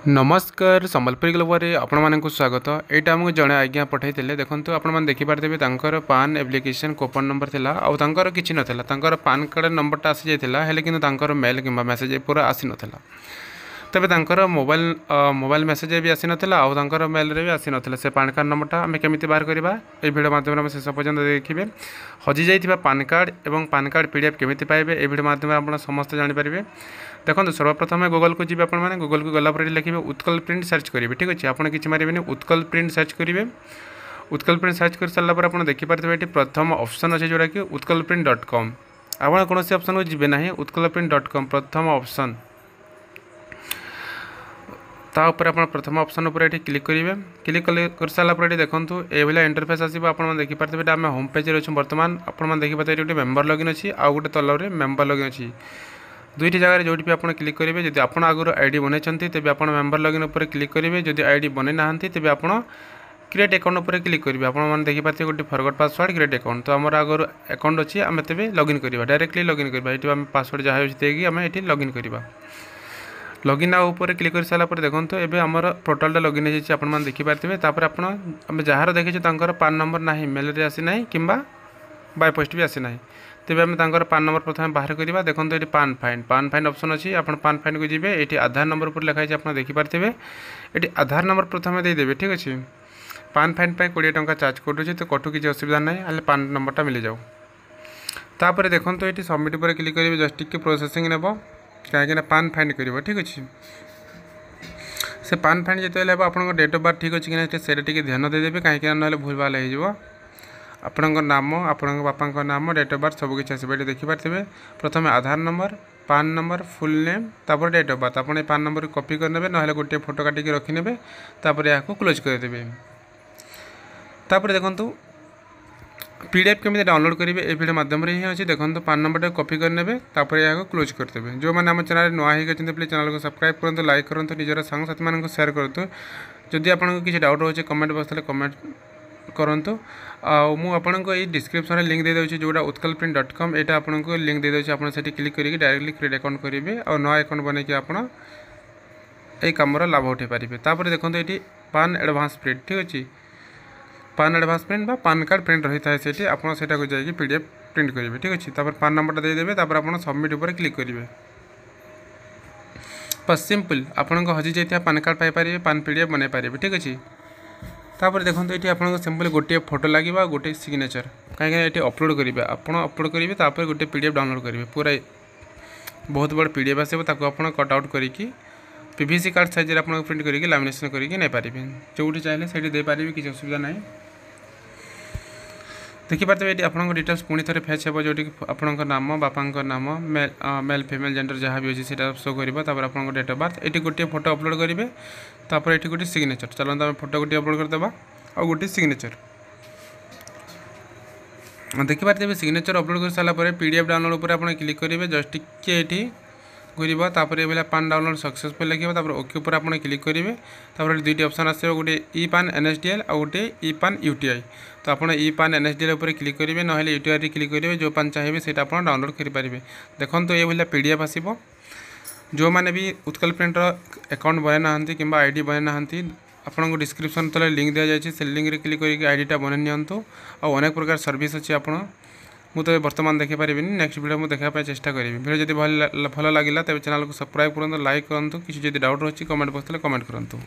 नमस्कार संबलपुरी ग्लोबल आपण मानक स्वागत। यहाँ आमको जड़े आज्ञा पठाई देखो आपने देखिपारे तर पान एप्लिकेशन कूपन नंबर था आउर कि नाला पान कार्ड नंबरटा आसी जाता कि मेल कि मेसेज पूरा आसी नाला तेज मोबाइल मेसेज भी आसी नाला आउर मेल भी आसी नाला से पान कार्ड नंबरटा आम केमी बाहर करवा ये भिडियो माध्यम शेष पर्यटन देखिए हजि जाइए पान कार्ड और पान कार्ड पीडीएफ केमी पाइबे ये भिडियो माध्यम आप समस्त जानीपारे। देखो सर्वप्रथम गूगल को जी आपने गूगल को गलापर लिखे उत्कल प्रिंट सर्च करेंगे। ठीक अच्छे आपड़ कि मारे उत्कल प्रिंट सर्च करेंगे। उत्कल प्रिंट सर्च कर सारापर आप देखिपारे ये प्रथम ऑप्शन अच्छे जोड़ा कि utkalprint.com आप कौन ऑप्शन को जी ना utkalprint.com प्रथम ऑप्शन तापर आप प्रथम ऑप्शन पर ये क्लिक करेंगे। क्लिक कर सारापर ये देखो ये भाया इंटरफेस आसो आप देखिपारे आम होम पेज अच्छे बर्तमान आप देखिपारे गोटे मेम्बर लॉगिन अच्छी आउ गोटे तल मेम्बर लॉगिन अच्छी दुईटी जगह जो भी आप क्लिक करेंगे। जब आप आगुरी आईडी बनई तेज आप मेम्बर लॉगिन पर क्लिक करेंगे। जब आईडी बनई ना तेज आप क्रिएट अकाउंट पर क्लिक करेंगे। आपने देखिपारे गोटे फरगट पासवर्ड क्रिएट अकाउंट तो आम आगर अकाउंट अच्छी आम तेज लॉगिन करवा डायरेक्टली लॉगिन करवा ये आम पासवर्ड जहाँ देगी आम ये लॉगिन करवा। लॉगिन आउ पर क्लिक कर सारापर देखो ये आम पोर्टालटा लॉगिन हो जाए देखिपारे आम जार देखी पान नंबर ना मेल रे आसी ना कि बाय पोस्ट भी आसी ना तेज आम पान नंबर प्रथम बाहर करवा। देखो ये पान फाइन ऑप्शन अच्छी आप पान फाइन को जी ये आधार नंबर पर लिखाई आप देखिपारे ये आधार नंबर प्रथम देदेवे। ठीक अच्छे पान फाइन 20 टंका चार्ज कटुचे तो कटु किसी असुविधा ना हेल्ले पान नंबरटा मिल जाऊ। तापर देखो ये सबमिट पर क्लिक करेंगे जस्ट टिके प्रोसेसिंग नेब कहीं पान फाइन कर। ठीक अच्छे से पान फाइन जो आप डेट ऑफ बर्थ ठीक अच्छे कि से ध्यान देदेवे कहीं ना भूल भाल हो आपण नाम आपण बापा नाम डेट ऑफ बर्थ सबकि आसो ये देखिपारे। प्रथम आधार नंबर पान नंबर फुल नेम तापर डेट ऑफ बर्थ आपड़ पान नंबर कॉपी करने ना गोटे फोटो काटिक रखिने तापर या क्लोज करदे। तापर देखो पीडीएफ केमी डाउनलोड करेंगे ये वीडियो माध्यम ही अच्छे। देखो पान नंबर कॉपी करने तापर या क्लोज करदे। जो मैंने आम चैनल नुआ होती प्लीज चैनल को सब्सक्राइब करूँ लाइक करूँ निजर सांग साथी मानक शेयर करूँ। जदि आपको किसी डाउट रोचे कमेंट बॉक्स कमेंट करूँ आपको ये डिस्क्रिप्शन लिंक दे दूँ जोड़ा utkalprint.com यहाँ आपको लिंक दे दूँ आप क्लिक करके डायरेक्टली क्रिएट अकाउंट करेंगे और नया अकाउंट बनैक आप कमर लाभ उठे पारे। तापर देखो ये पान एडवांस प्रिंट ठीक अच्छे पान advance print PAN card print रही है से आपको जाकि पीडीएफ प्रिंट करेंगे। ठीक अच्छे तापर पान नंबरटा देदेवे तापर आप सबमिट पर क्लिक करेंगे। बस सिंपल आपको हजि जाइए पान कार्ड पाइपर पान पीडीएफ बनई पारे। ठीक अच्छे तापर देखो ये आपको सिंपल गोटे फोटो लगे गोटे सिग्नेचर कहीं ये अपलोड करेंगे आप अपलोड करेंगे तापर गोटे पीडीएफ डाउनलोड करेंगे पूरा बहुत बड़ पीडीएफ आसो आप कट आउट करके पीवीसी कार्ड साइज आप प्रिंट करके लैमिनेशन करके नहीं पारे जो चाहिए से देपारे किसी असुविधा ना। देखिपारे ये आपको डिटेल्स पुणी थे फेच हो जो आपंक नाम बापा नाम मेल फीमेल जेंडर जहाँ भी अच्छे शो कर आप डेट ऑफ बर्थ ये गोटे फोटो अपलोड करेंगे तापर ये गोटे सिग्नेचर चलते आम फोटो गोटे अपलोड करदे आ गोटे सिग्नेचर देखिपारे सिग्नेचर अपलोड कर सारापर पीडीएफ डाउनलोड पर आप क्लिक करेंगे जस्ट टिके ये घूरब तापर ये पान डाउनलोड सक्सेसफुल लिखे तापर ओके पर आप क्लिक करेंगे। तापर दुईटी ऑप्शन आसो गोटे ई पान एनएसडीएल आ गोटे ई पान यूटीआई तो आप ई पान एनएसडीएल पर क्लिक करेंगे ना यूटीआई क्लिक करेंगे जो पान चाहिए से आप डाउनलोड करेंगे। देखो ये भाया पीडीएफ आसो जो मैंने भी उत्कल प्रिंटर अकाउंट बना ना कि आईडी बना ना आपको डिस्क्रिप्शन तले लिंक दि जाए से लिंक रे क्लिक करके आईडीटा बन नियंतु आ अनेक प्रकार सर्विस अच्छी आप मुझे बर्तमान देखिपारे नेक्स्ट वीडियो मुझे देखापी चेष्टा करी। वीडियो जब भल लगे तेज चैनल को सब्सक्राइब करूँ लाइक करूँ किसी डाउट रही कमेंट बॉक्स कमेंट करूँ।